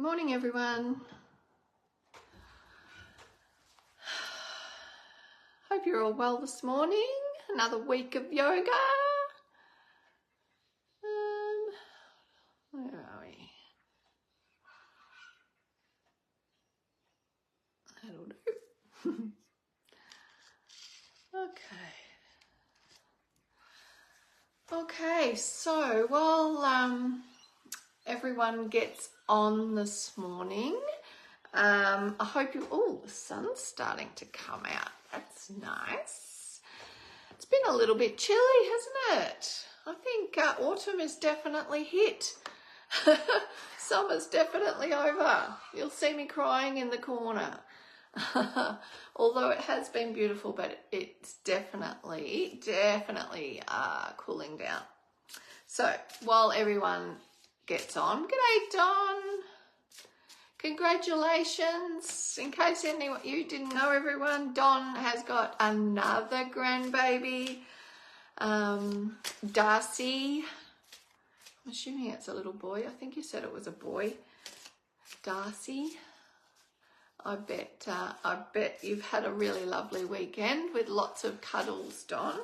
Morning, everyone. Hope you're all well this morning. Another week of yoga. Where are we? That'll do. Okay, so while everyone gets on this morning, I hope you, the sun's starting to come out. That's nice. It's been a little bit chilly, hasn't it? I think autumn is definitely hit. Summer's definitely over. You'll see me crying in the corner. Although it has been beautiful, but it's definitely cooling down. So while everyone gets on, g'day Don. Congratulations. In case anyone you didn't know, everyone, Don has got another grandbaby. Darcy. I'm assuming it's a little boy. I think you said it was a boy. Darcy. I bet you've had a really lovely weekend with lots of cuddles, Don.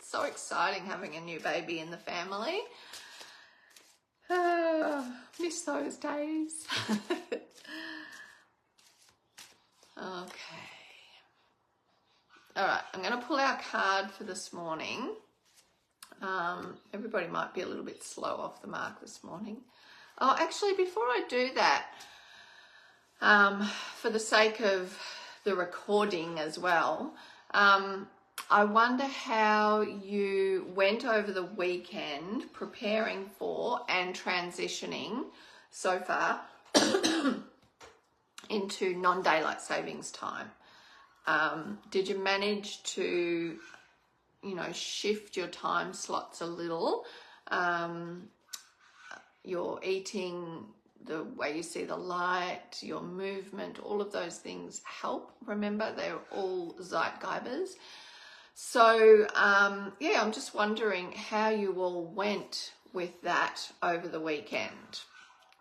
So exciting having a new baby in the family. Miss those days. Okay. All right, I'm going to pull our card for this morning. Everybody might be a little bit slow off the mark this morning. Oh, actually, before I do that, for the sake of the recording as well, I wonder how you went over the weekend preparing for and transitioning so far into non-daylight savings time. Did you manage to, shift your time slots a little? Your eating, the way you see the light, your movement, all of those things help. Remember, they're all Zeitgebers. So, I'm just wondering how you all went with that over the weekend.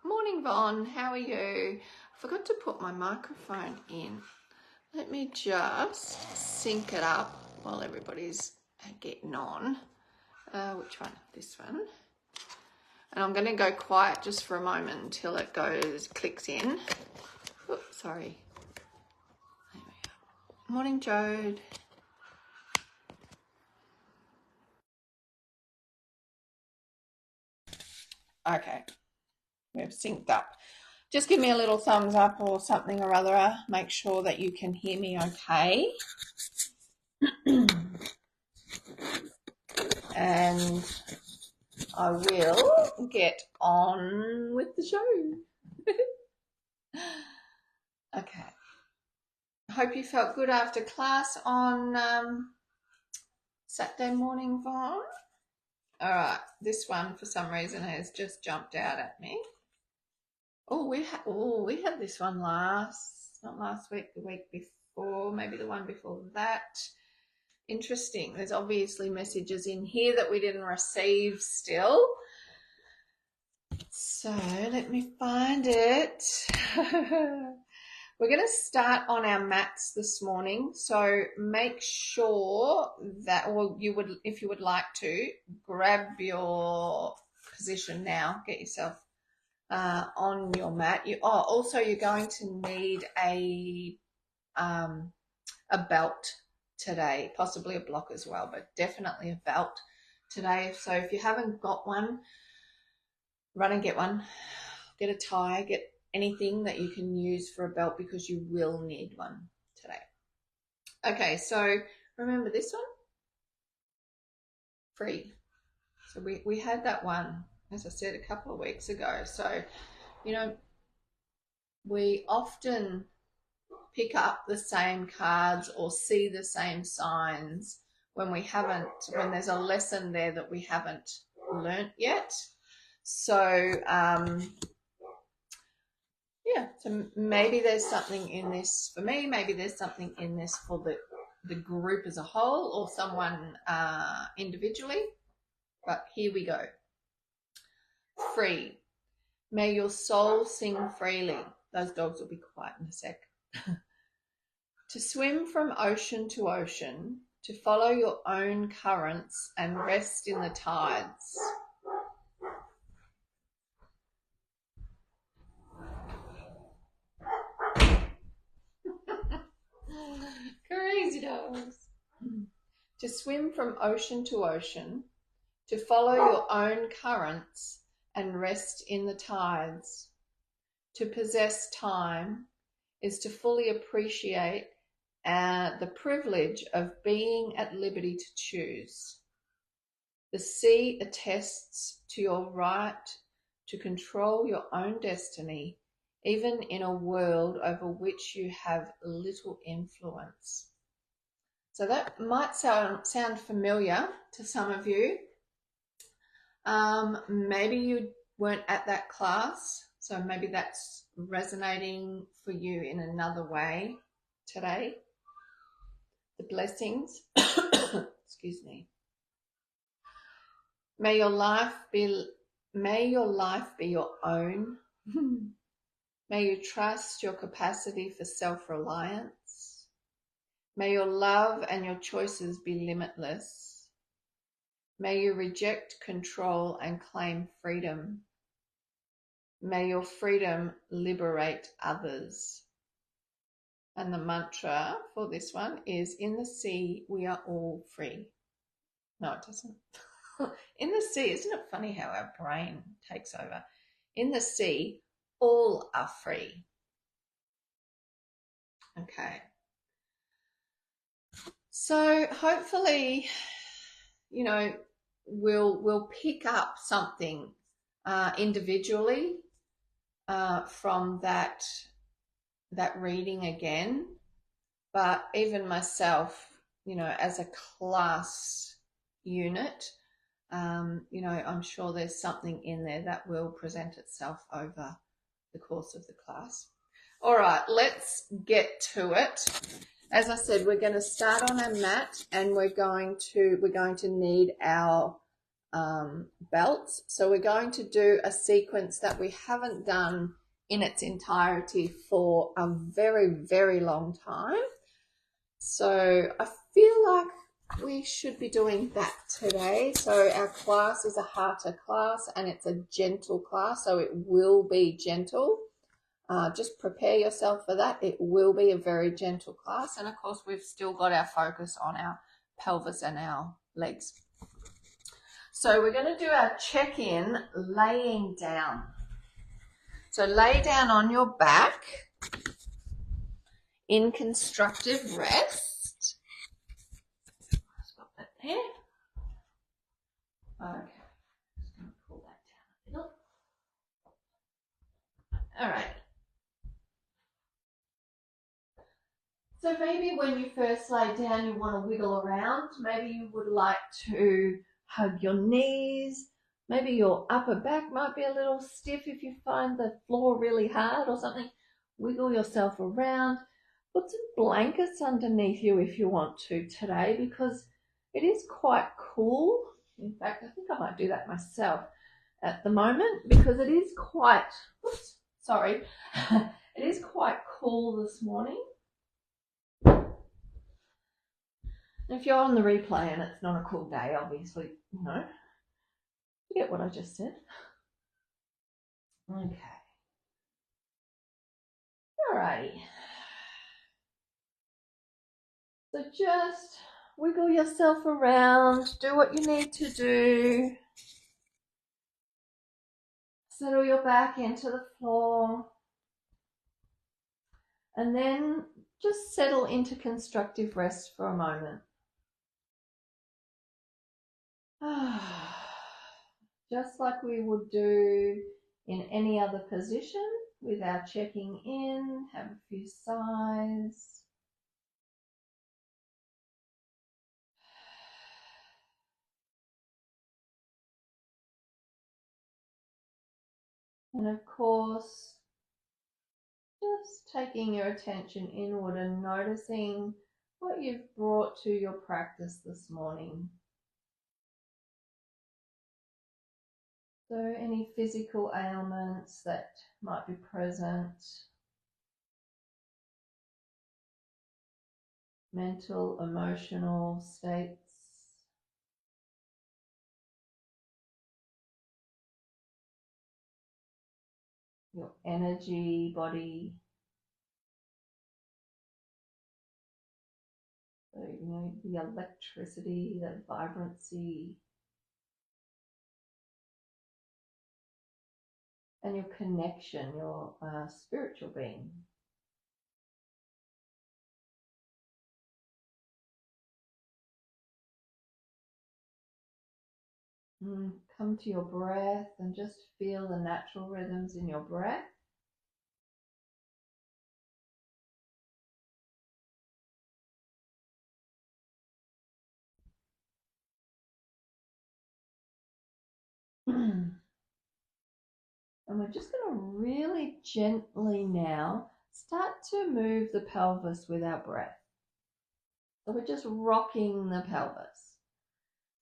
Morning, Vaughn. How are you? I forgot to put my microphone in. Let me just sync it up while everybody's getting on. Which one? This one. And I'm going to go quiet just for a moment until it clicks in. Oops, sorry. There we go. Morning, Jode. Okay, we've synced up. Just give me a little thumbs up or something or other. Make sure that you can hear me okay. And I will get on with the show. Okay. I hope you felt good after class on Saturday morning, Vaughn. All right, this one for some reason has just jumped out at me. We had this one not last week, the week before, maybe the one before that. Interesting. There's obviously messages in here that we didn't receive still. So let me find it. We're going to start on our mats this morning. So make sure that, or if you would like to, grab your position now. Get yourself on your mat. Also you're going to need a belt today, possibly a block as well, but definitely a belt today. So if you haven't got one, run and get one. Get a tie, get anything that you can use for a belt because you will need one today. Okay, so remember this one? Free. So we had that one, as I said, a couple of weeks ago. So, we often pick up the same cards or see the same signs when there's a lesson there that we haven't learnt yet. So, so maybe there's something in this for me, maybe there's something in this for the group as a whole or someone individually. But here we go. Free. May your soul sing freely. Those dogs will be quiet in a sec. To swim from ocean to ocean, to follow your own currents and rest in the tides. Crazy dogs. To swim from ocean to ocean, to follow your own currents and rest in the tides. To possess time is to fully appreciate the privilege of being at liberty to choose. The sea attests to your right to control your own destiny, even in a world over which you have little influence. So that might sound familiar to some of you. Maybe you weren't at that class, so maybe that's resonating for you in another way today. The blessings. Excuse me. May your life be your own. May you trust your capacity for self-reliance. May your love and your choices be limitless. May you reject control and claim freedom. May your freedom liberate others. And the mantra for this one is, in the sea, we are all free. No, it doesn't. In the sea, isn't it funny how our brain takes over? In the sea, all are free. Okay. So hopefully, we'll pick up something individually from that reading again. But even myself, as a class unit, I'm sure there's something in there that will present itself over the course of the class. All right, let's get to it. As I said, we're going to start on our mat, and we're going to need our belts. So we're going to do a sequence that we haven't done in its entirety for a very, very long time. So I feel like we should be doing that today. So our class is a Hatha class, and it's a gentle class, so it will be gentle. Just prepare yourself for that. It will be a very gentle class. And of course, we've still got our focus on our pelvis and our legs. So we're going to do our check-in laying down. So lay down on your back in constructive rest. Just got that there. Okay. Just going to pull that down a little. All right. So maybe when you first lay down, you want to wiggle around. Maybe you would like to hug your knees. Maybe your upper back might be a little stiff if you find the floor really hard or something. Wiggle yourself around. Put some blankets underneath you if you want to today, because it is quite cool. In fact, I think I might do that myself at the moment, because it is quite, it is quite cool this morning. If you're on the replay and it's not a cool day, obviously, you get what I just said. Okay. Alrighty. So just wiggle yourself around, do what you need to do. Settle your back into the floor. And then just settle into constructive rest for a moment. Just like we would do in any other position, without checking in, have a few sighs. And of course, just taking your attention inward and noticing what you've brought to your practice this morning. So any physical ailments that might be present, mental, emotional states, your energy body. So, the electricity, the vibrancy, and your connection, your spiritual being. Come to your breath and just feel the natural rhythms in your breath. And we're just going to really gently now start to move the pelvis with our breath. So we're just rocking the pelvis.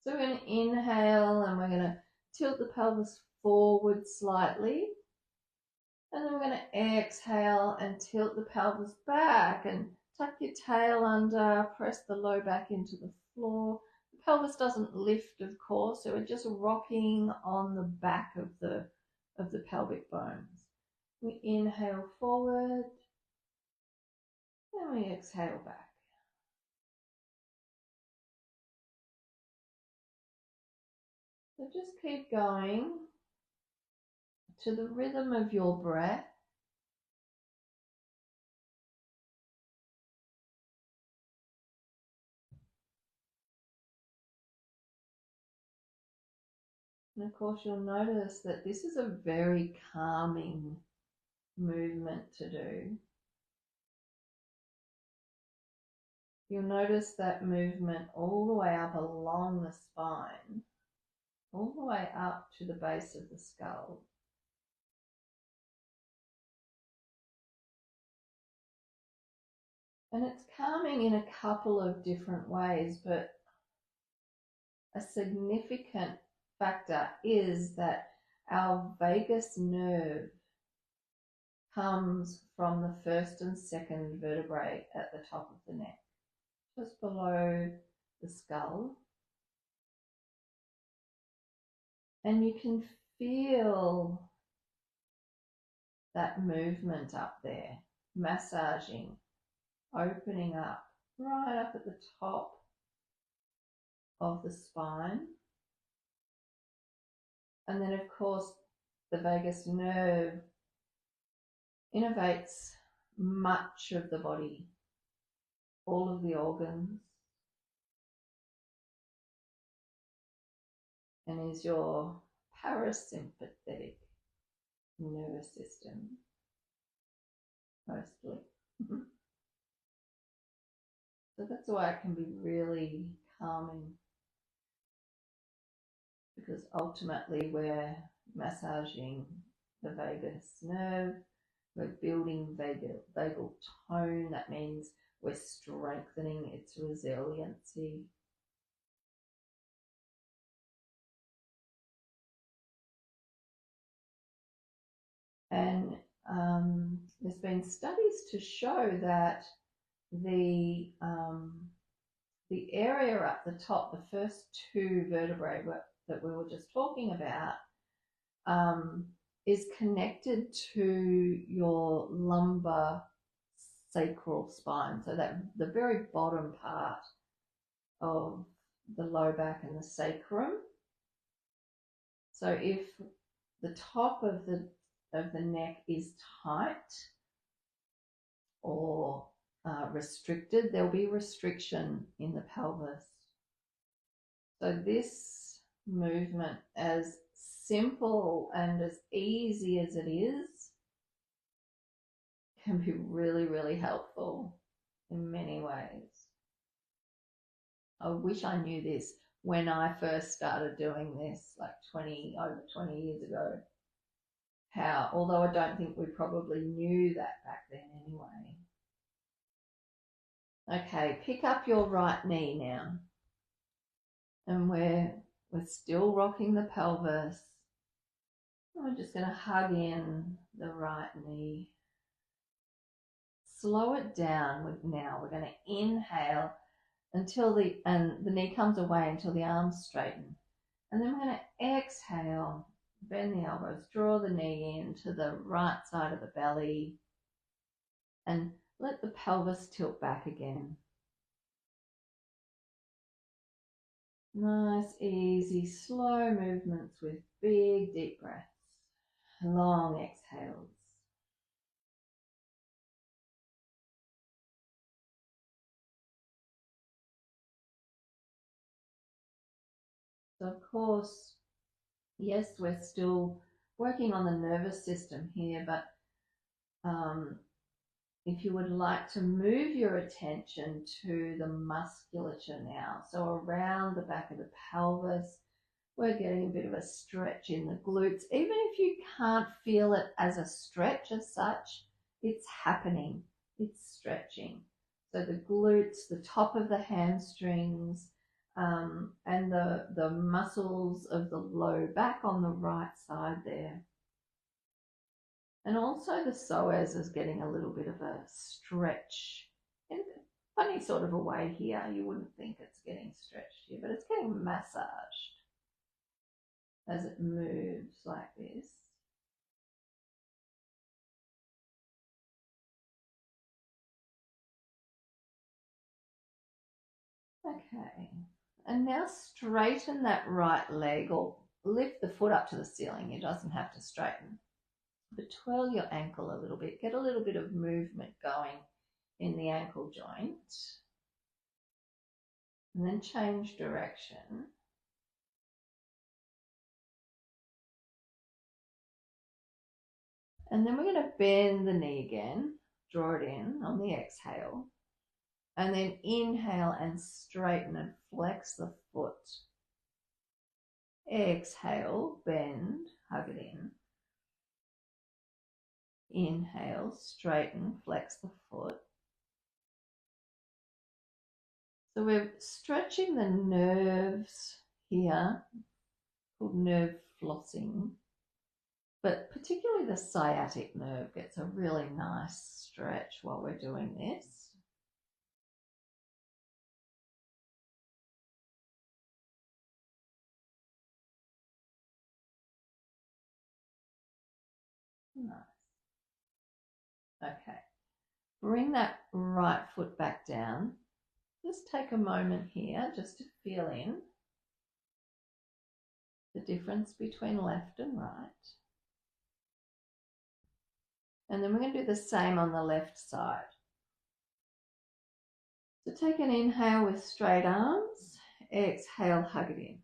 So we're going to inhale and we're going to tilt the pelvis forward slightly. And then we're going to exhale and tilt the pelvis back and tuck your tail under, press the low back into the floor. The pelvis doesn't lift, of course, so we're just rocking on the back of the pelvic bones. We inhale forward and we exhale back. So just keep going to the rhythm of your breath. And of course, you'll notice that this is a very calming movement to do. You'll notice that movement all the way up along the spine, all the way up to the base of the skull. And it's calming in a couple of different ways, but a significant factor is that our vagus nerve comes from the first and second vertebrae at the top of the neck, just below the skull. And you can feel that movement up there, massaging, opening up, right up at the top of the spine. And then, of course, the vagus nerve innervates much of the body, all of the organs, and is your parasympathetic nervous system, mostly. So that's why it can be really calming, because ultimately we're massaging the vagus nerve, we're building vagal tone. That means we're strengthening its resiliency. And there's been studies to show that the area up the top, the first two vertebrae that we were just talking about, is connected to your lumbar sacral spine. So that the very bottom part of the low back and the sacrum. So if the top of the neck is tight or restricted, there'll be restriction in the pelvis. So this movement, as simple and as easy as it is, can be really, really helpful in many ways. I wish I knew this when I first started doing this, like over 20 years ago. Although I don't think we probably knew that back then anyway. Okay, pick up your right knee now. And we're still rocking the pelvis. We're just going to hug in the right knee. Slow it down. Now we're going to inhale until the knee comes away until the arms straighten. And then we're going to exhale, bend the elbows, draw the knee in to the right side of the belly, and let the pelvis tilt back again. Nice, easy, slow movements with big, deep breaths. Long exhales. So of course, yes, we're still working on the nervous system here, but if you would like to move your attention to the musculature now, so around the back of the pelvis, we're getting a bit of a stretch in the glutes. Even if you can't feel it as a stretch as such, it's happening, it's stretching. So the glutes, the top of the hamstrings, and the muscles of the low back on the right side there. And also the psoas is getting a little bit of a stretch in a funny sort of a way here. You wouldn't think it's getting stretched here, but it's getting massaged as it moves like this. Okay, and now straighten that right leg or lift the foot up to the ceiling. It doesn't have to straighten, but twirl your ankle a little bit. Get a little bit of movement going in the ankle joint, and then change direction. And then we're going to bend the knee again, draw it in on the exhale, and then inhale and straighten and flex the foot. Exhale, bend, hug it in. Inhale, straighten, flex the foot. So we're stretching the nerves here, called nerve flossing, but particularly the sciatic nerve gets a really nice stretch while we're doing this. Nice. Okay. Bring that right foot back down. Just take a moment here just to feel in the difference between left and right. And then we're going to do the same on the left side. So take an inhale with straight arms. Exhale, hug it in.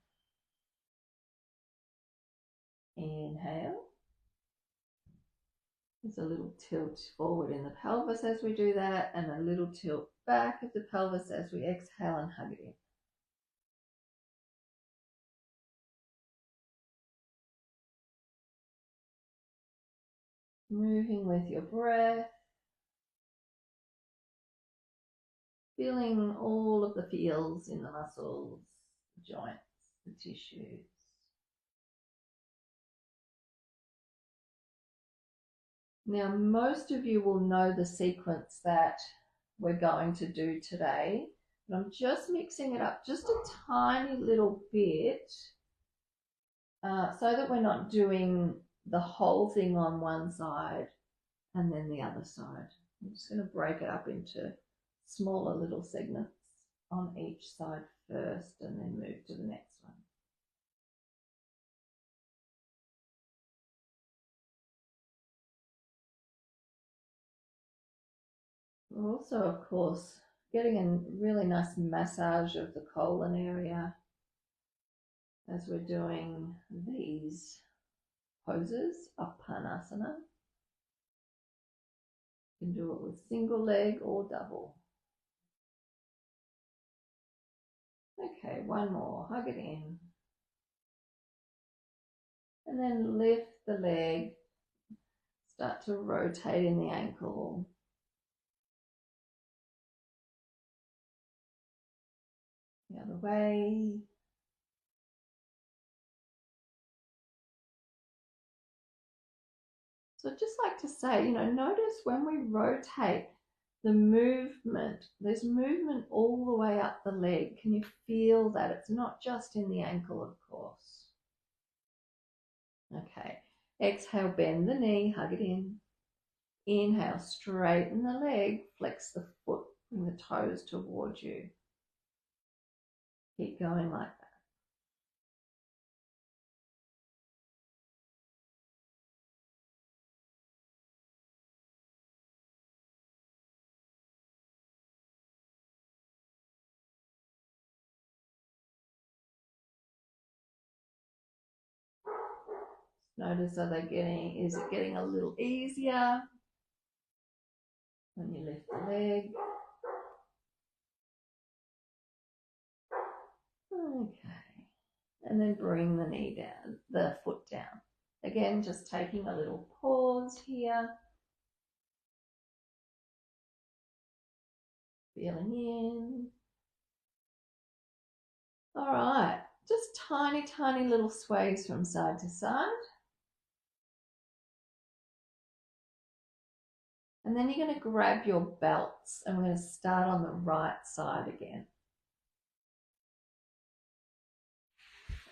Inhale. There's a little tilt forward in the pelvis as we do that, and a little tilt back of the pelvis as we exhale and hug it in. Moving with your breath, feeling all of the feels in the muscles, the joints, the tissues. Now, most of you will know the sequence that we're going to do today, but I'm just mixing it up just a tiny little bit so that we're not doing the whole thing on one side and then the other side. I'm just going to break it up into smaller little segments on each side first and then move to the next one. We're also, of course, getting a really nice massage of the colon area as we're doing these poses of Pranayama. You can do it with single leg or double. Okay, one more, hug it in. And then lift the leg, start to rotate in the ankle. The other way. So I'd just like to say, notice when we rotate the movement, there's movement all the way up the leg. Can you feel that? It's not just in the ankle, of course. Okay. Exhale, bend the knee, hug it in. Inhale, straighten the leg, flex the foot, bring the toes towards you. Keep going like that. Notice, is it getting a little easier when you lift the leg? Okay. And then bring the knee down, the foot down. Again, just taking a little pause here. Feeling in. All right. Just tiny, tiny little sways from side to side. And then you're going to grab your belts and we're going to start on the right side again.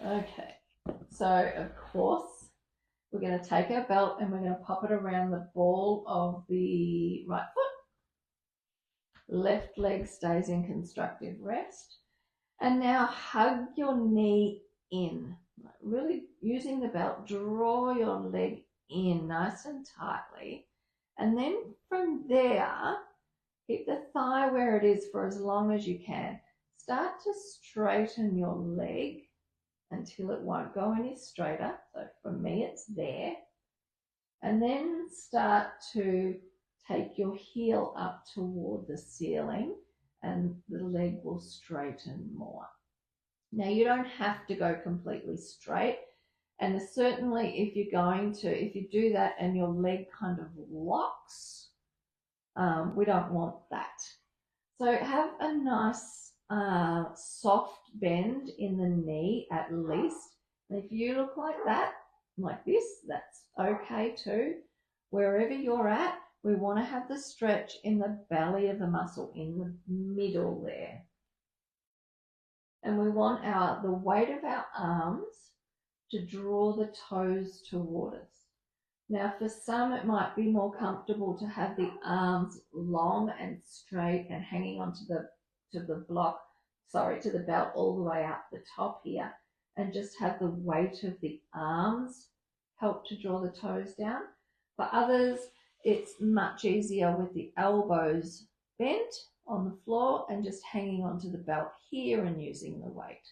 Okay, so of course we're going to take our belt and we're going to pop it around the ball of the right foot. Left leg stays in constructive rest. And now hug your knee in. Really using the belt, draw your leg in nice and tightly. And then from there, keep the thigh where it is for as long as you can. Start to straighten your leg until it won't go any straighter. So for me, it's there. And then start to take your heel up toward the ceiling and the leg will straighten more. Now, you don't have to go completely straight. And certainly if you do that and your leg kind of locks, we don't want that. So have a nice soft bend in the knee at least. And if you look like that, like this, that's okay too. Wherever you're at, we want to have the stretch in the belly of the muscle, in the middle there. And we want the weight of our arms to draw the toes toward us. Now, for some, it might be more comfortable to have the arms long and straight and hanging onto the belt all the way up the top here, and just have the weight of the arms help to draw the toes down. For others, it's much easier with the elbows bent on the floor and just hanging onto the belt here and using the weight.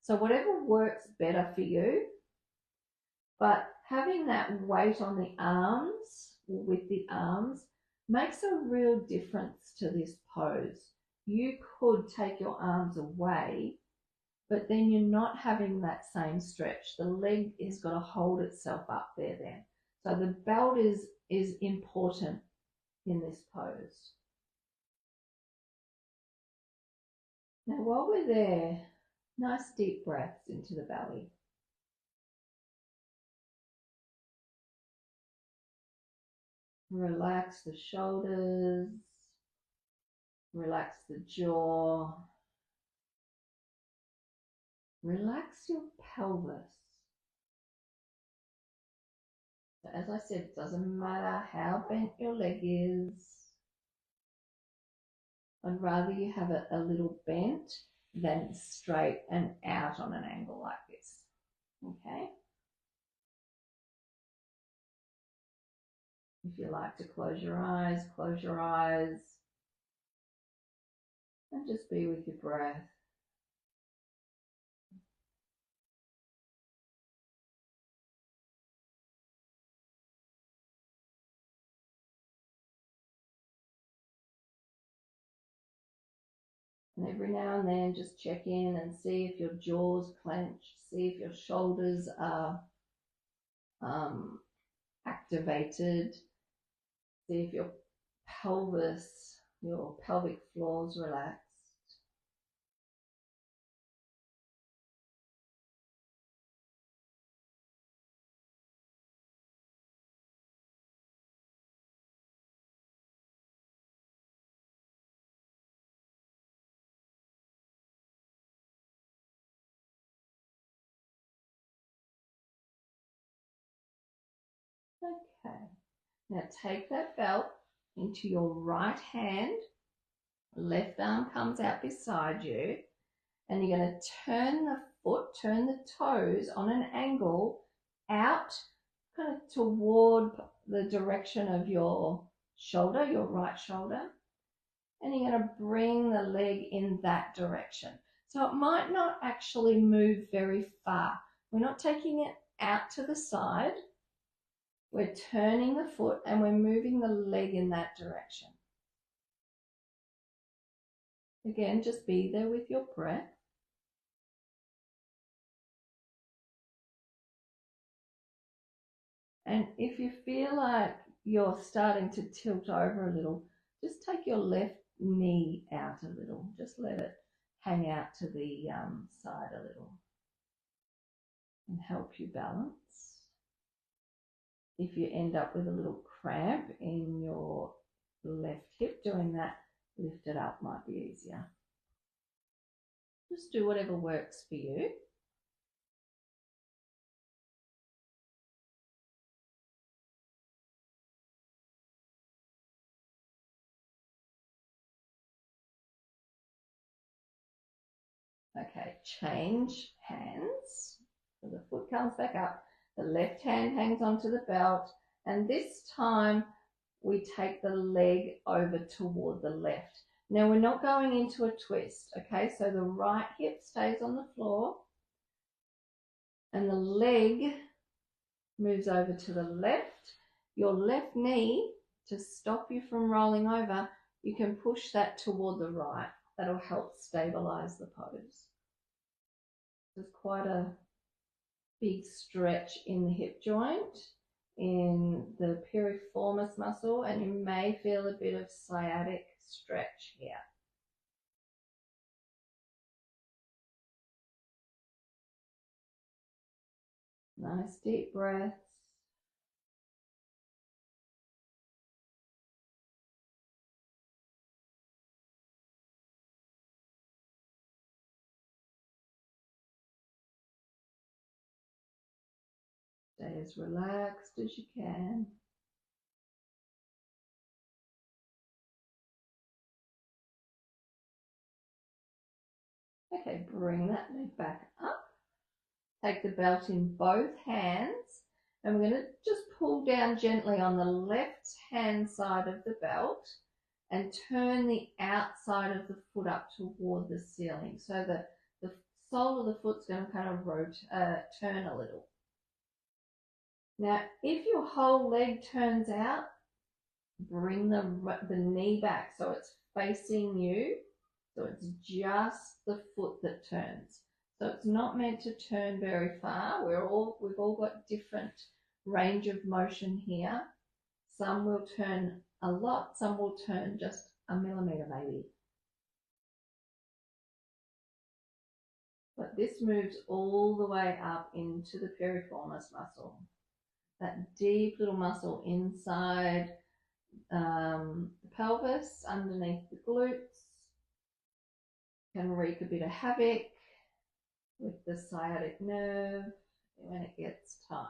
So whatever works better for you, but having that weight on the arms, or with the arms, makes a real difference to this pose. You could take your arms away, but then you're not having that same stretch. The leg is got to hold itself up there then. So the belt is important in this pose. Now while we're there, nice deep breaths into the belly. Relax the shoulders, relax the jaw, relax your pelvis. So as I said, it doesn't matter how bent your leg is. I'd rather you have it a little bent than straight and out on an angle like this. Okay? If you like to close your eyes and just be with your breath. And every now and then just check in and see if your jaws clench, see if your shoulders are activated, see if your pelvis, your pelvic floor is relaxed. Okay, now take that belt into your right hand, left arm comes out beside you, and you're going to turn the foot, turn the toes on an angle out kind of toward the direction of your shoulder, your right shoulder, and you're going to bring the leg in that direction. So it might not actually move very far. We're not taking it out to the side. We're turning the foot and we're moving the leg in that direction. Again, just be there with your breath. And if you feel like you're starting to tilt over a little, just take your left knee out a little. Just let it hang out to the side a little and help you balance. If you end up with a little cramp in your left hip doing that, lift it up might be easier. Just do whatever works for you. Okay, change hands. So the foot comes back up, the left hand hangs onto the belt, and this time we take the leg over toward the left. Now we're not going into a twist, okay? So the right hip stays on the floor and the leg moves over to the left. Your left knee, to stop you from rolling over, you can push that toward the right. That'll help stabilize the pose. There's quite a big stretch in the hip joint, in the piriformis muscle, and you may feel a bit of sciatic stretch here. Nice deep breaths. Stay as relaxed as you can. Okay, bring that leg back up. Take the belt in both hands, and we're going to just pull down gently on the left hand side of the belt and turn the outside of the foot up toward the ceiling. So the sole of the foot's going to kind of turn a little. Now, if your whole leg turns out, bring the knee back so it's facing you. So it's just the foot that turns. So it's not meant to turn very far. We've all got different range of motion here. Some will turn a lot, some will turn just a millimeter maybe. But this moves all the way up into the piriformis muscle. That deep little muscle inside the pelvis, underneath the glutes, can wreak a bit of havoc with the sciatic nerve when it gets tight.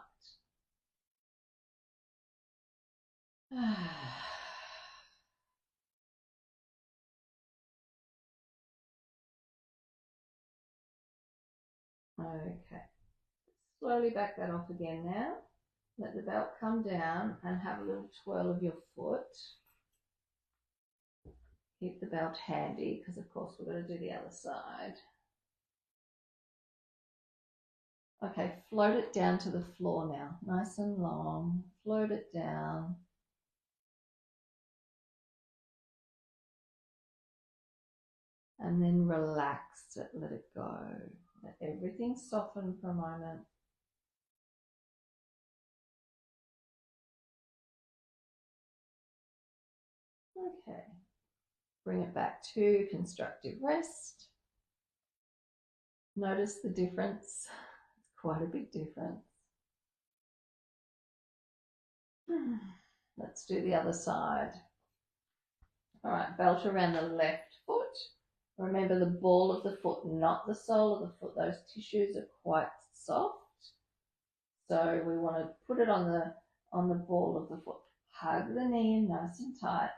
Okay, slowly back that off again now. Let the belt come down and have a little twirl of your foot. Keep the belt handy because of course we're going to do the other side. Okay, float it down to the floor now, nice and long. Float it down. And then relax it, let it go. Let everything soften for a moment. Okay, bring it back to constructive rest. Notice the difference. It's quite a big difference. Let's do the other side. All right, belt around the left foot. Remember the ball of the foot, not the sole of the foot. Those tissues are quite soft. So we want to put it on the on the ball of the foot. Hug the knee in nice and tight.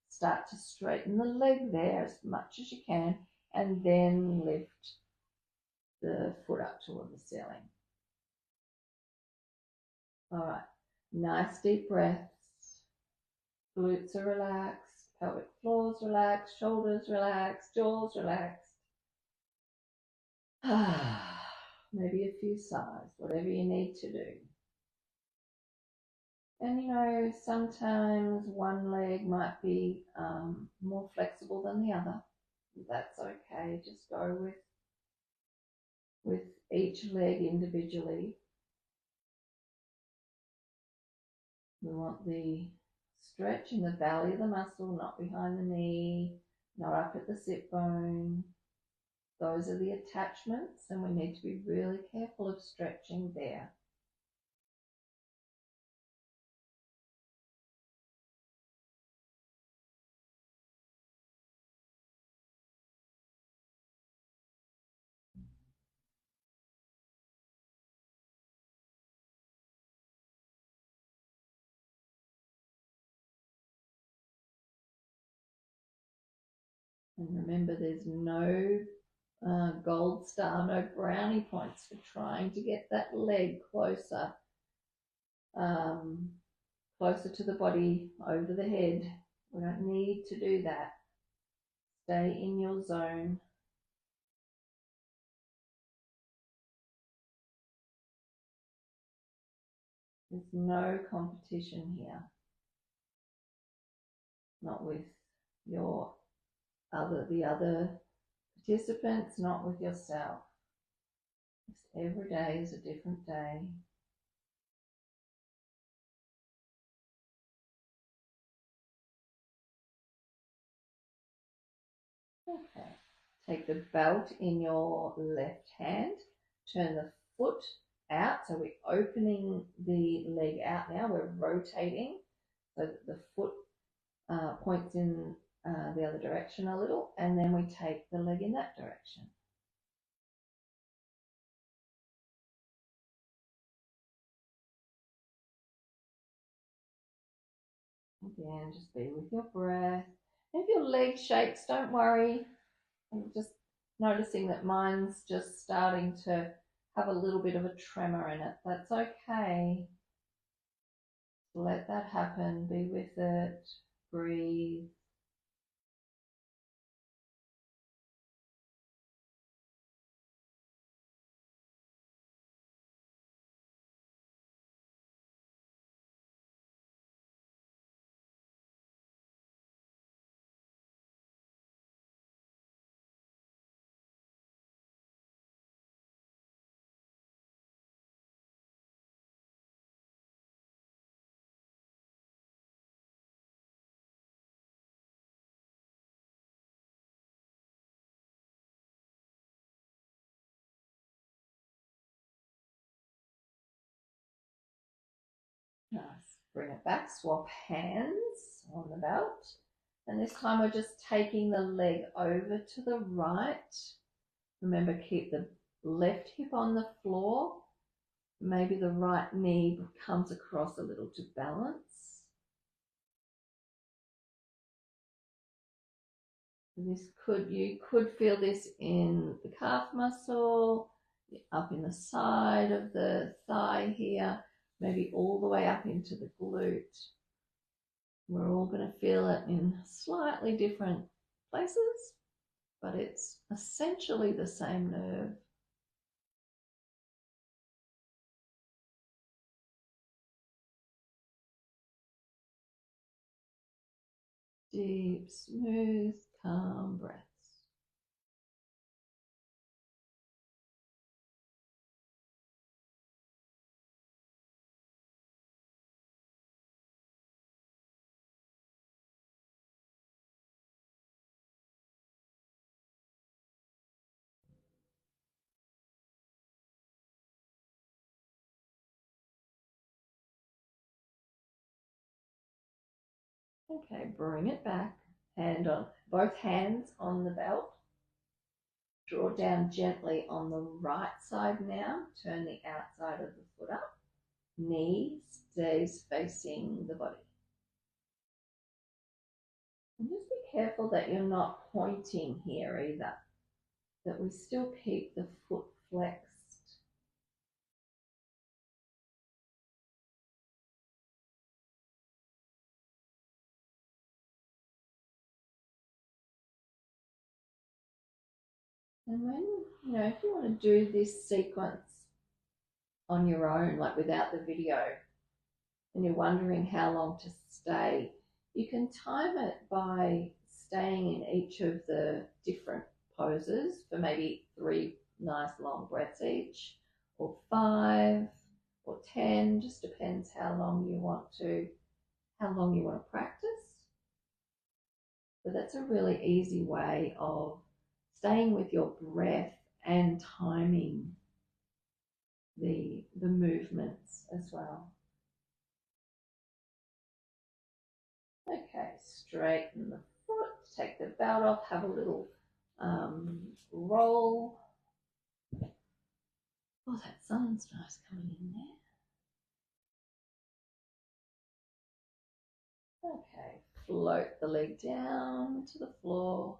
Start to straighten the leg there as much as you can, and then lift the foot up toward the ceiling. All right, nice deep breaths. Glutes are relaxed, pelvic floors relaxed, shoulders relaxed, jaws relaxed. Maybe a few sighs, whatever you need to do. And you know, sometimes one leg might be more flexible than the other. That's okay. Just go with each leg individually. We want the stretch in the belly of the muscle, not behind the knee, not up at the sit bone. Those are the attachments, and we need to be really careful of stretching there. And remember, there's no gold star, no brownie points for trying to get that leg closer, closer to the body, over the head. We don't need to do that. Stay in your zone. There's no competition here. Not with the other participants, not with yourself. Every day is a different day. Okay. Take the belt in your left hand. Turn the foot out. So we're opening the leg out now. We're rotating so that the foot points in the other direction a little, and then we take the leg in that direction. Again, just be with your breath. If your leg shakes, don't worry. I'm just noticing that mine's just starting to have a little bit of a tremor in it. That's okay. Let that happen. Be with it. Breathe. Nice. Bring it back. Swap hands on the belt. And this time we're just taking the leg over to the right. Remember, keep the left hip on the floor. Maybe the right knee comes across a little to balance. You could feel this in the calf muscle, up in the side of the thigh here, maybe all the way up into the glute. We're all going to feel it in slightly different places, but it's essentially the same nerve. Deep, smooth, calm breaths. Okay, bring it back. Both hands on the belt. Draw down gently on the right side now. Turn the outside of the foot up. knee stays facing the body. And just be careful that you're not pointing here either, that we still keep the foot flexed. And when, if you want to do this sequence on your own, like without the video, and you're wondering how long to stay, you can time it by staying in each of the different poses for maybe 3 nice long breaths each, or 5 or 10, just depends how long you want to practice. But that's a really easy way of staying with your breath and timing the movements as well. Okay, straighten the foot, take the belt off, have a little roll. Oh, that sun's nice coming in there. Okay, float the leg down to the floor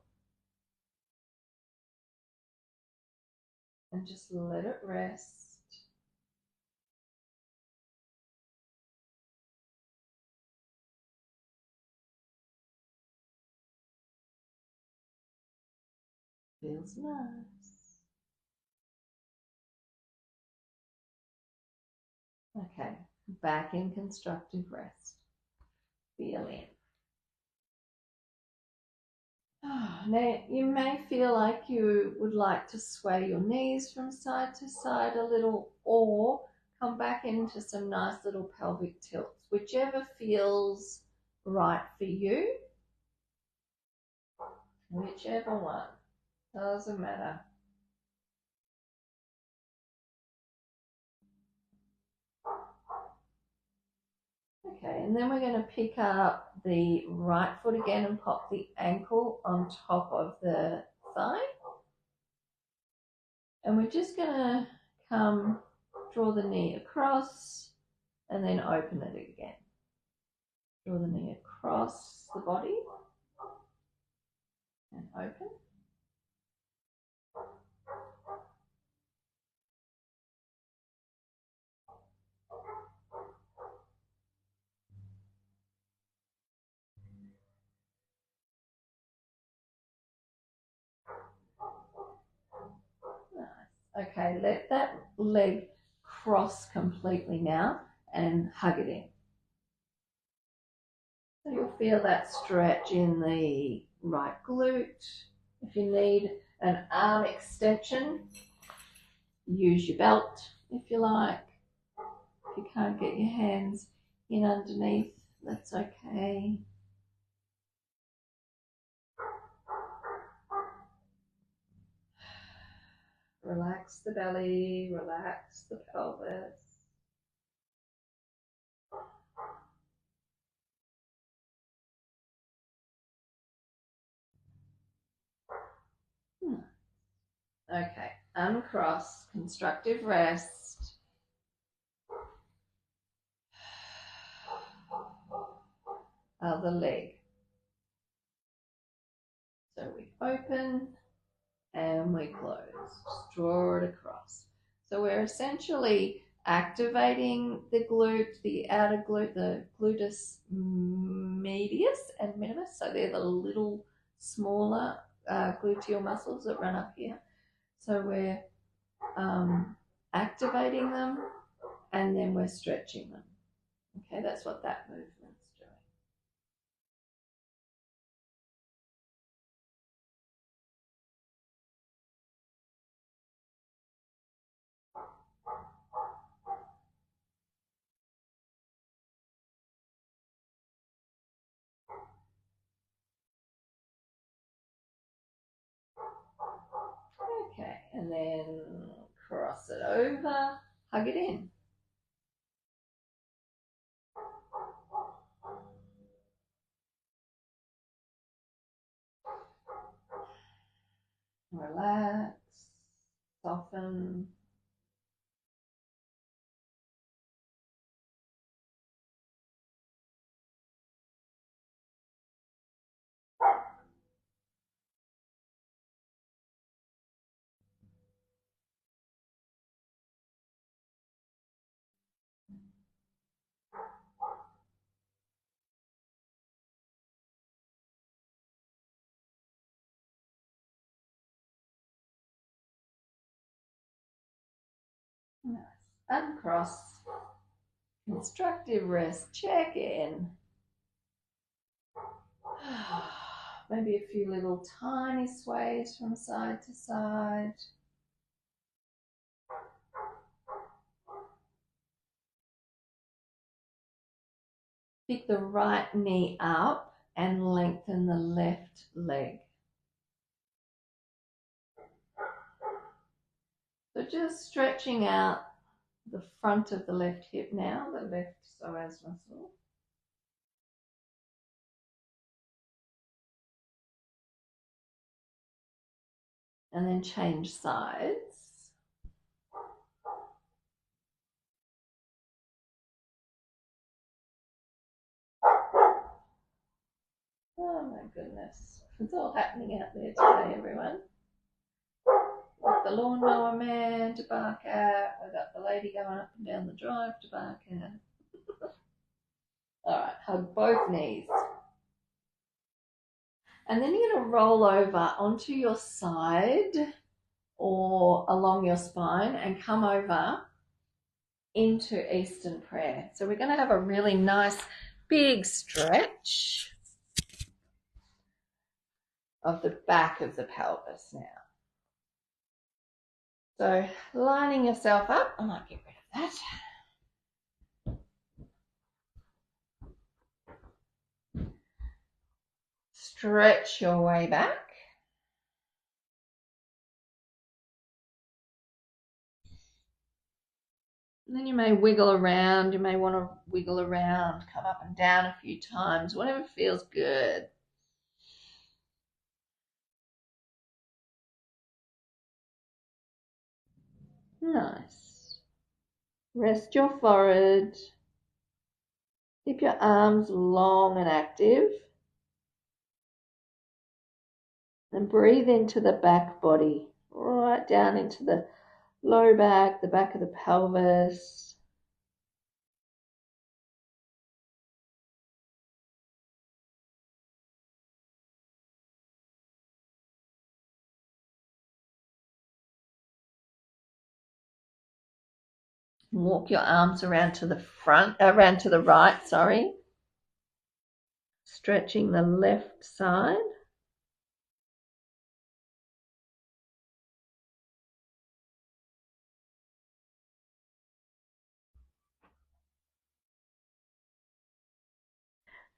and just let it rest. Feels nice. Okay, back in constructive rest. Feel in. Now, you may feel like you would like to sway your knees from side to side a little, or come back into some nice little pelvic tilts, whichever feels right for you, whichever one, doesn't matter. Okay, and then we're going to pick up the right foot again and pop the ankle on top of the thigh. And we're just going to draw the knee across and then open it again. Draw the knee across the body and open. Nice. Okay, let that leg cross completely now and hug it in. So you'll feel that stretch in the right glute. If you need an arm extension, use your belt if you like. If you can't get your hands in underneath, that's okay. Relax the belly, relax the pelvis. Okay, uncross, constructive rest. Other leg. So we open and we close. Just draw it across. So we're essentially activating the glute, the outer glute, the gluteus medius and minimus. So they're the little smaller gluteal muscles that run up here. So we're activating them and then we're stretching them. Okay, that's what that movement's doing. Okay, and then cross it over, hug it in. Relax, soften. uncross, constructive rest, check in. Maybe a few little tiny sways from side to side. Pick the right knee up and lengthen the left leg. So just stretching out the front of the left hip now, the left psoas muscle. And then change sides. Oh my goodness. It's all happening out there today, everyone. We've got the lawnmower man to bark at. We've got the lady going up and down the drive to bark at. All right, hug both knees. And then you're going to roll over onto your side or along your spine and come over into Eastern prayer. So we're going to have a really nice big stretch of the back of the pelvis now. So lining yourself up, I might get rid of that. Stretch your way back. And then you may wiggle around. You may want to wiggle around, come up and down a few times, whatever feels good. Nice. Rest your forehead. Keep your arms long and active. And breathe into the back body, right down into the low back, the back of the pelvis. Walk your arms around to the front, around to the right, sorry. Stretching the left side.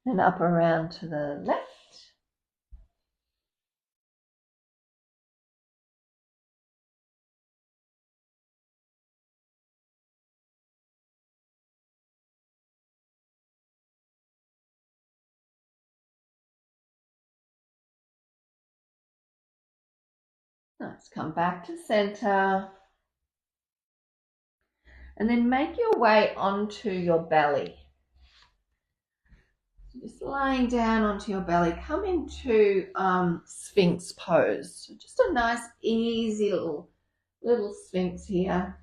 And up around to the left. Nice, come back to center. And then make your way onto your belly. Just lying down onto your belly, come into Sphinx pose. So just a nice, easy little Sphinx here.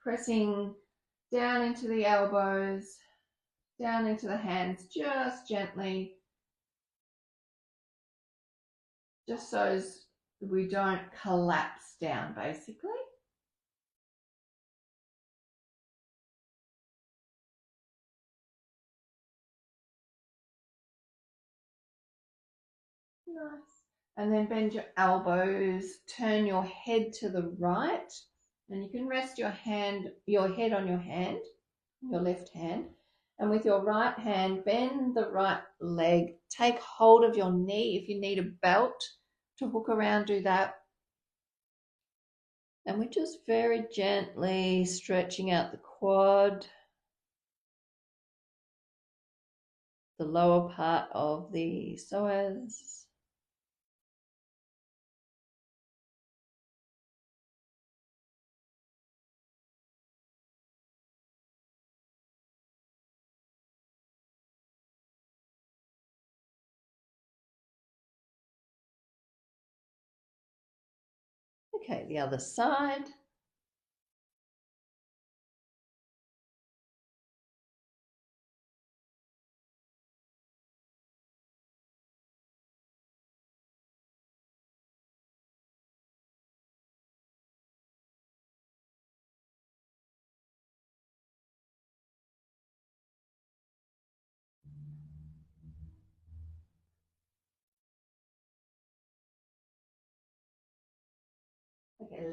Pressing down into the elbows, down into the hands, just gently. Just so we don't collapse down, basically. Nice. And then bend your elbows, turn your head to the right, and you can rest your head on your hand, your left hand, and with your right hand, bend the right leg, take hold of your knee. If you need a belt to hook around, do that. And we're just very gently stretching out the quad, the lower part of the psoas. Okay, the other side.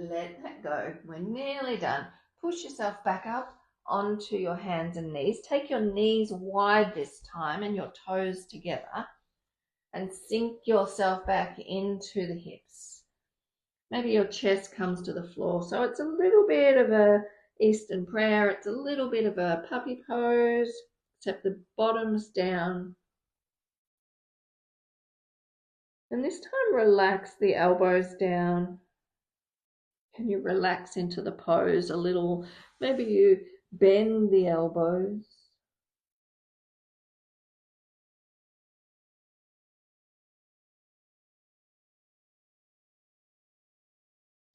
let that go. We're nearly done. Push yourself back up onto your hands and knees. Take your knees wide this time and your toes together and sink yourself back into the hips. Maybe your chest comes to the floor. So it's a little bit of a Eastern prayer. It's a little bit of a puppy pose, except the bottom's down. And this time relax the elbows down. Can you relax into the pose a little? Maybe you bend the elbows.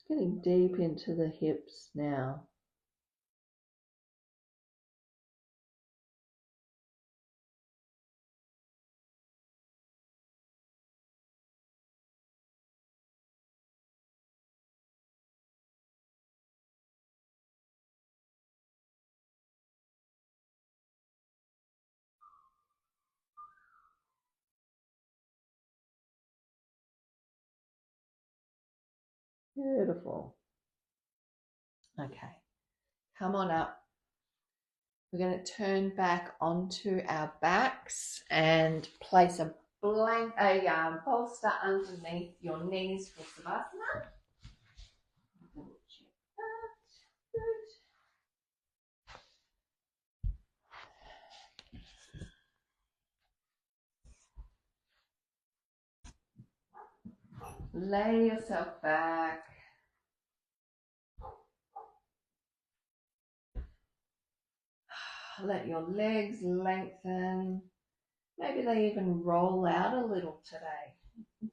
Getting deep into the hips now. Beautiful. Okay, come on up. We're going to turn back onto our backs and place a bolster underneath your knees for Savasana. Lay yourself back. Let your legs lengthen. Maybe they even roll out a little today.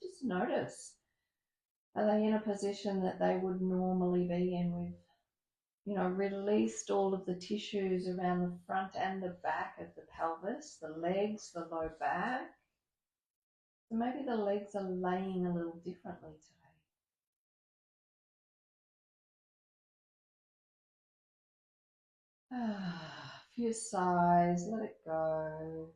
Just notice. Are they in a position that they would normally be in with, released all of the tissues around the front and the back of the pelvis, the legs, the low back? So maybe the legs are laying a little differently today. A few sighs, let it go.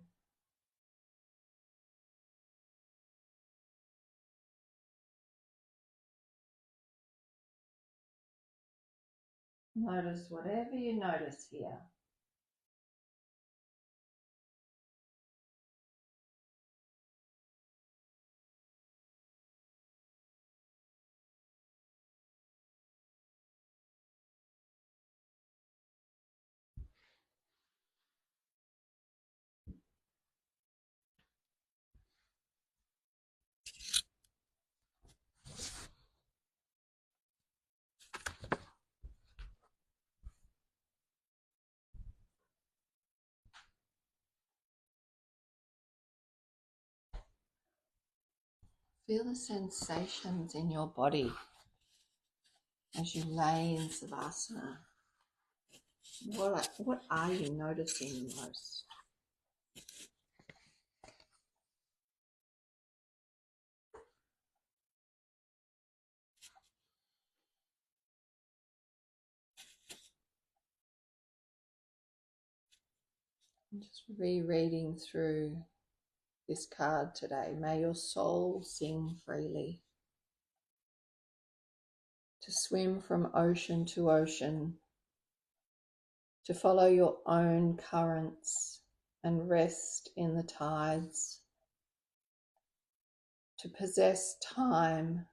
Notice whatever you notice here. Feel the sensations in your body as you lay in Savasana. What are you noticing most? I'm just rereading through this card today. May your soul sing freely. To swim from ocean to ocean, to follow your own currents and rest in the tides. To possess time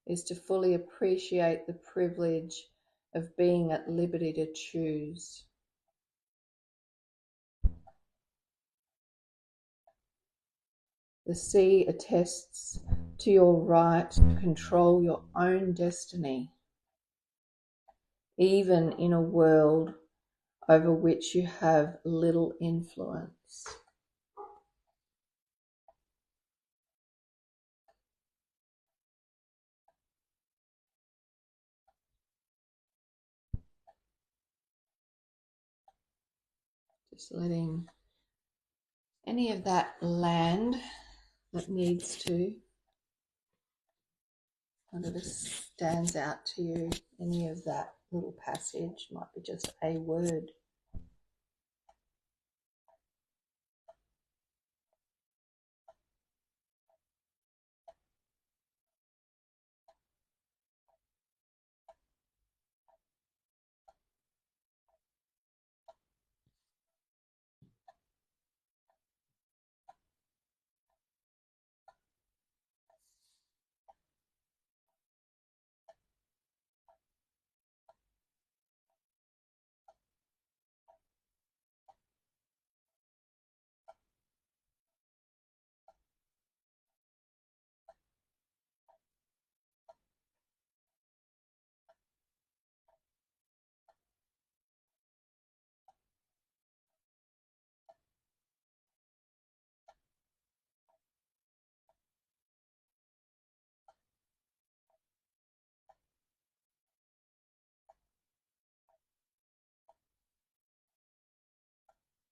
is to fully appreciate the privilege of being at liberty to choose. The sea attests to your right to control your own destiny, even in a world over which you have little influence. Just letting any of that land that needs to, whatever stands out to you, any of that little passage, might be just a word.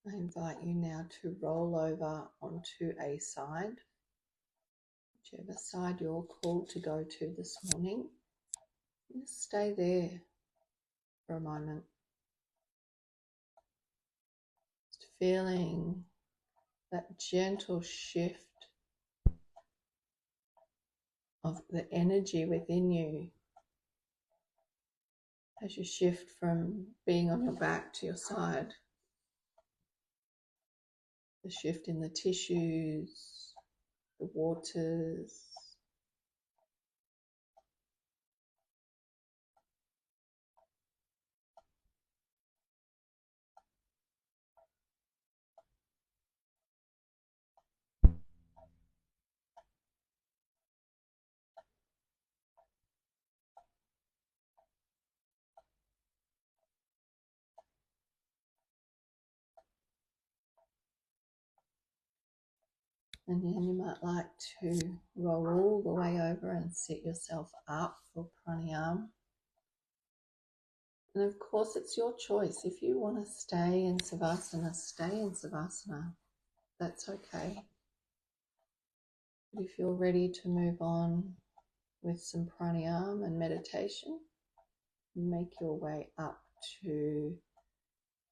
I invite you now to roll over onto a side, whichever side you're called to go to this morning. Just stay there for a moment, just feeling that gentle shift of the energy within you as you shift from being on your back to your side. The shift in the tissues, the waters, and then you might like to roll all the way over and sit yourself up for pranayama. And of course, it's your choice. If you want to stay in Savasana, stay in Savasana. That's okay. But if you're ready to move on with some pranayama and meditation, make your way up to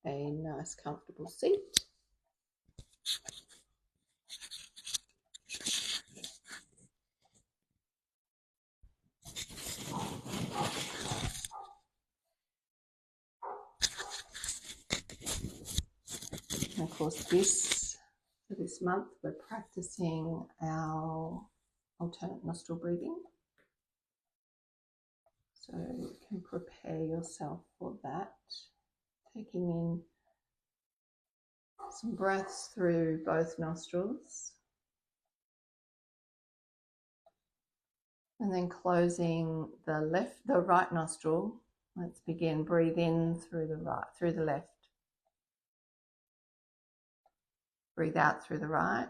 a nice comfortable seat. And of course, for this month, we're practicing our alternate nostril breathing. So you can prepare yourself for that, taking in some breaths through both nostrils, and then closing the right nostril. Let's begin. Breathe in through the left. Breathe out through the right.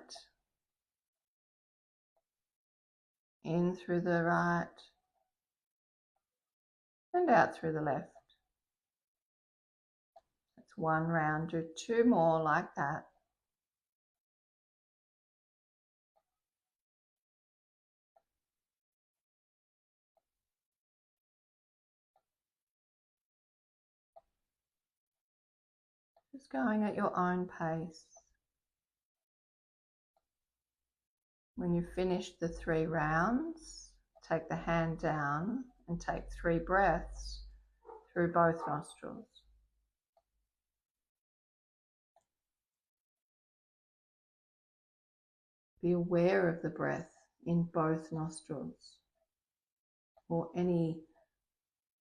In through the right. And out through the left. That's one round. Do two more like that. Just going at your own pace. When you've finished the 3 rounds, take the hand down and take 3 breaths through both nostrils. Be aware of the breath in both nostrils, or any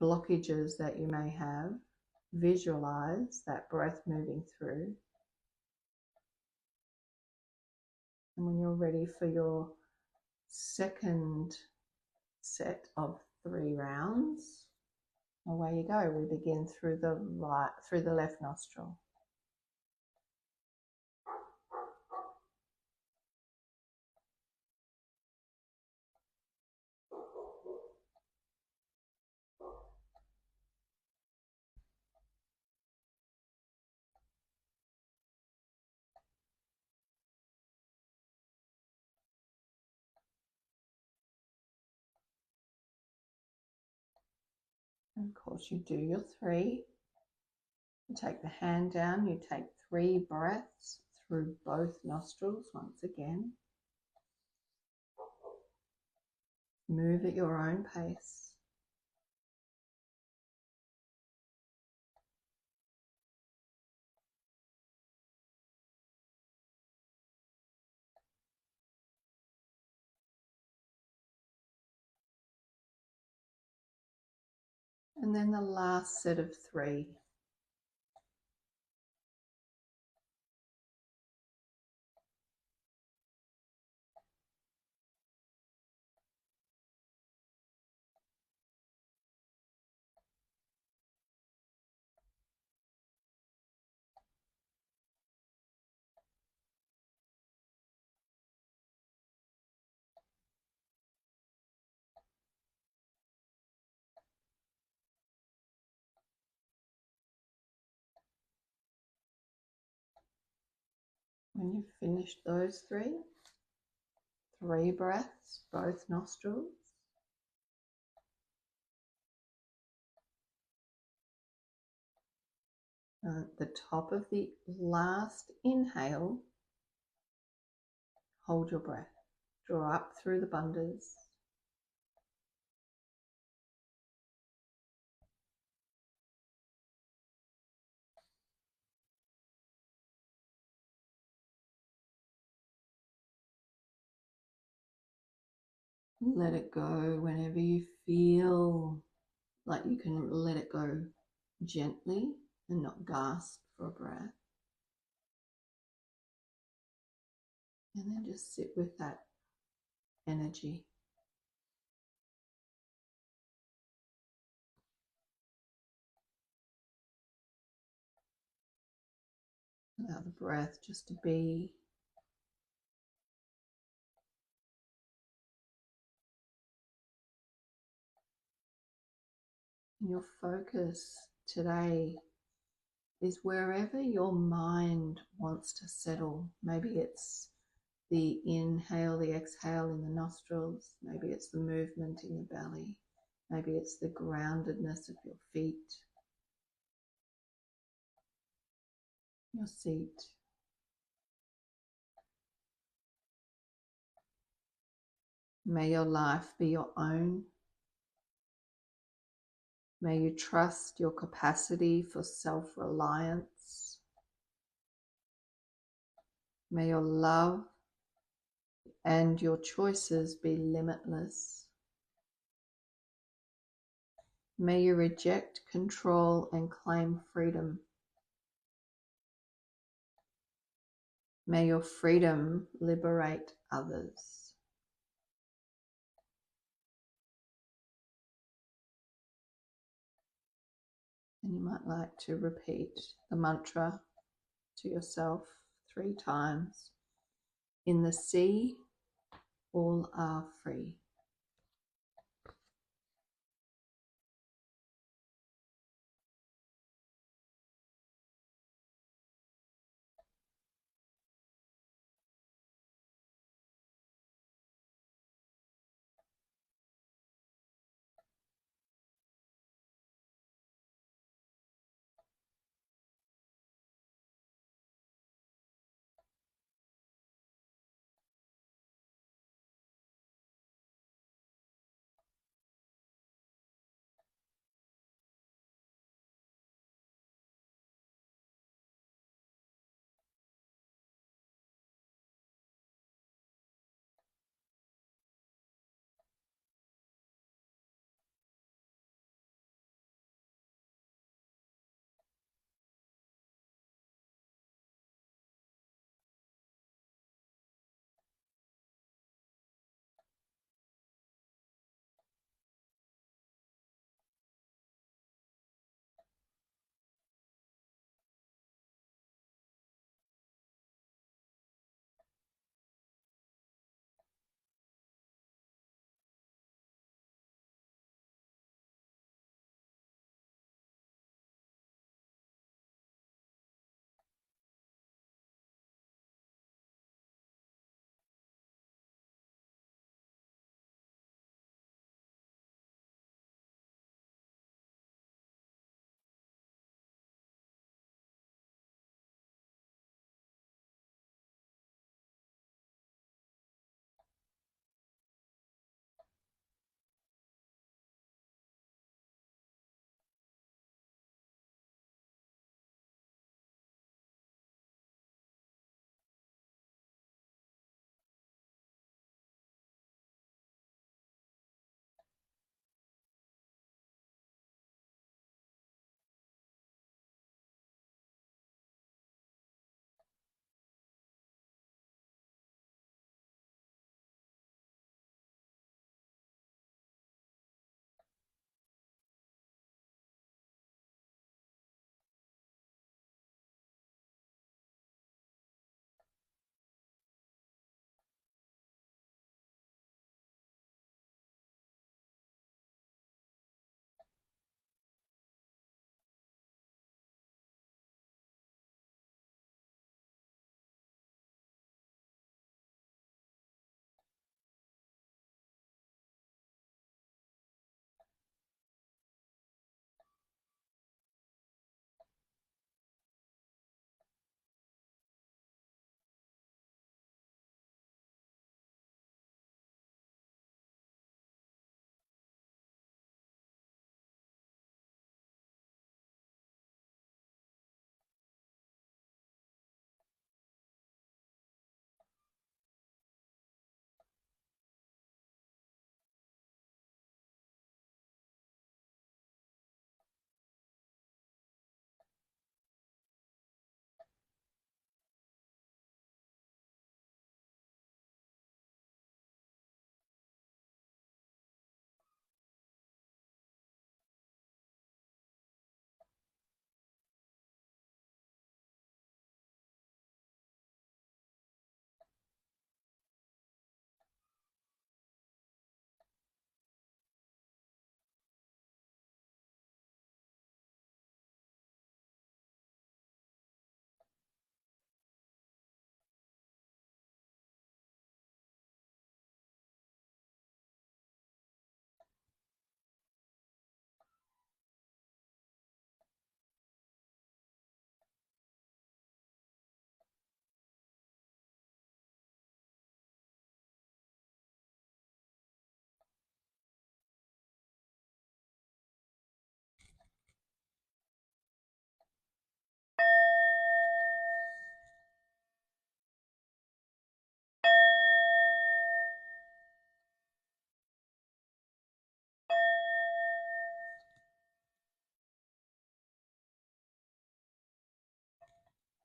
blockages that you may have. Visualize that breath moving through. And when you're ready for your second set of 3 rounds, away you go. We begin through the left nostril. And of course, you do your 3. You take the hand down, you take 3 breaths through both nostrils once again. Move at your own pace. And then the last set of 3. When you've finished those three breaths, both nostrils. At the top of the last inhale, hold your breath. Draw up through the bandhas. Let it go whenever you feel like you can let it go gently and not gasp for a breath. And then just sit with that energy. Allow the breath just to be. And your focus today is wherever your mind wants to settle. Maybe it's the inhale, the exhale in the nostrils. Maybe it's the movement in the belly. Maybe it's the groundedness of your feet, your seat. May your life be your own. May you trust your capacity for self-reliance. May your love and your choices be limitless. May you reject control and claim freedom. May your freedom liberate others. And you might like to repeat the mantra to yourself 3 times. In the sea, all are free.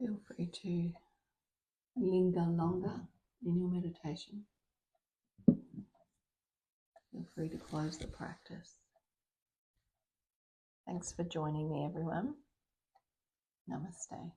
Feel free to linger longer in your meditation. Feel free to close the practice. Thanks for joining me, everyone. Namaste.